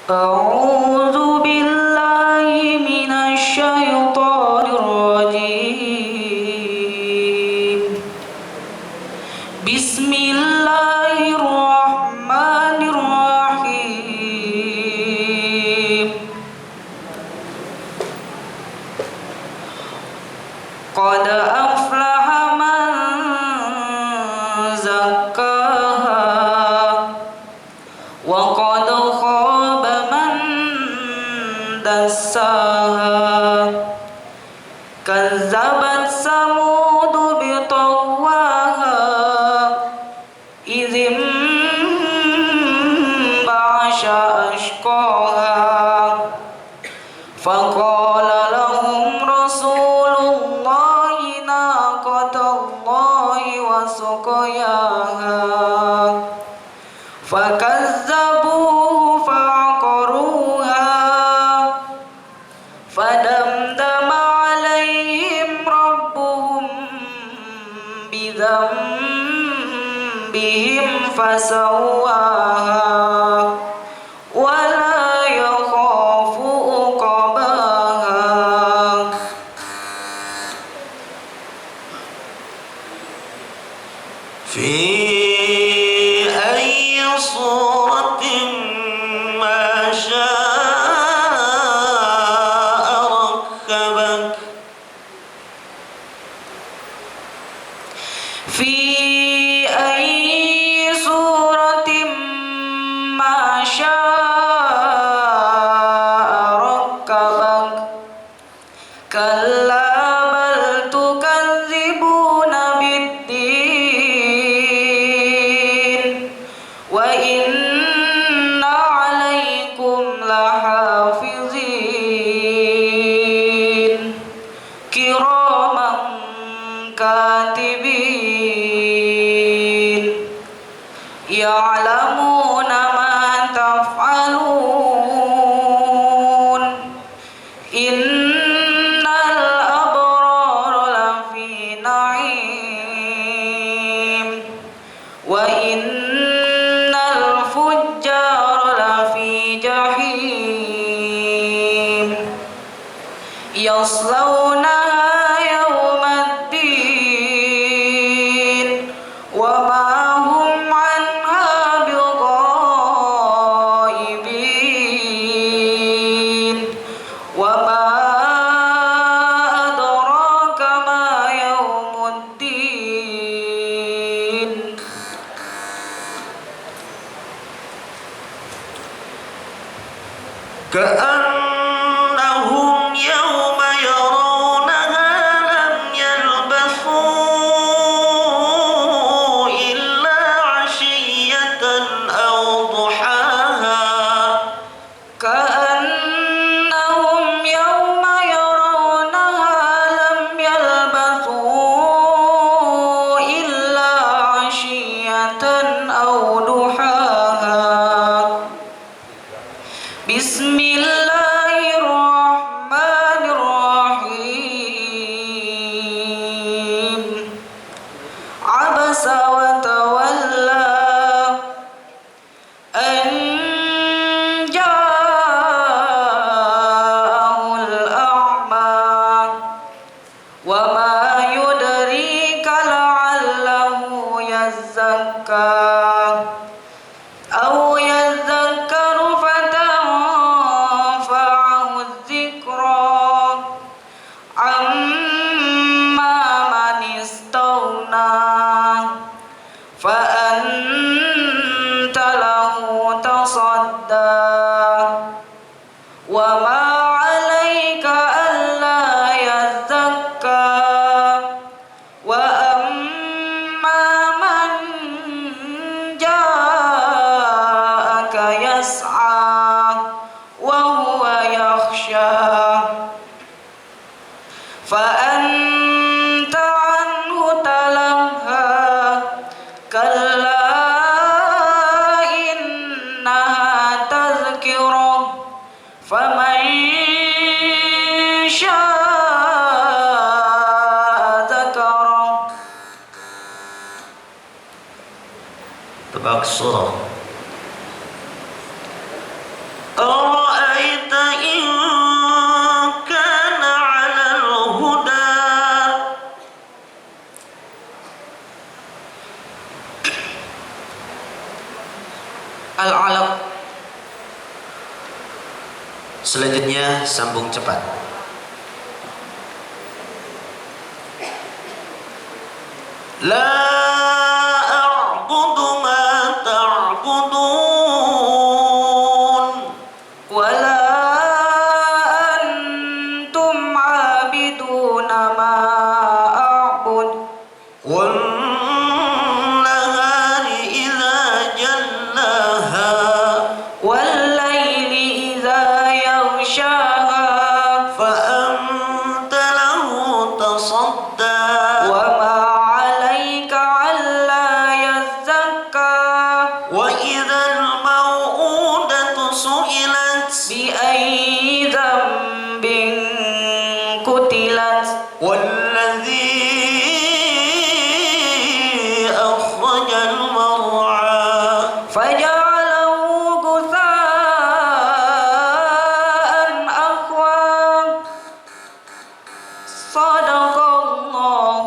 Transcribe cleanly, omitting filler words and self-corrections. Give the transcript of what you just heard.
أعوذ بالله من الشيطان الرجيم. بسم الله الرحمن الرحيم. قد أفلح من زكاها وقد خاب من دساها. كذبت ثمود بطغواها إذ انبعث أشقاها فقال لهم رسول الله ناقة الله وسقياها فكذبوه فعقروها فدمدم عليهم ربهم بذنبهم فسواها ولا يخاف عقباها. في أي صورة ما شاء ركبك. في أي صورة ما شاء ركبك. كلا بل تكذبون بالدين وإن عليكم لحافظين كراما كاتبين يعلمون ما تفعلون. إن الأبرار لفي نعيم وإن الفجار لفي جحيم يصلونها يوم الدين وما هم عنها بغائبين. وما أدراك ما يوم الدين. كأنهم يوم يرونها لم يلبثوا إلا عشية أو ضحاها. كأنهم يوم يرونها لم يلبثوا إلا عشية أو ضحاها. بسم الله الرحمن الرحيم. عبس وتولى أن جاءه الأعمى وما يدريك لعله يزكى أو يذكر فتنفعه الذكرى. أما من استغنى فأنت له تصدى وما عليك ألا يزكى. وأما من جاءك يسعى وهو يخشى فأنت عنه تلهى. كلا إنها تذكرة فمن شاء ذكره. تبارك الصورة. Selanjutnya sambung cepat. La a'budu ma ta'budun wa la antum 'abiduna ma a'bud wal nahari idza jallaha wal laili idza yaghshaha fa anta lahu tasadda wa ma 'alaika 'alla yazzakka wa idzal maw'udatu su'ilat bi ayyi dhanbin qutilat والذي أخرج المرعى فجعله غثاء أحوى صدق الله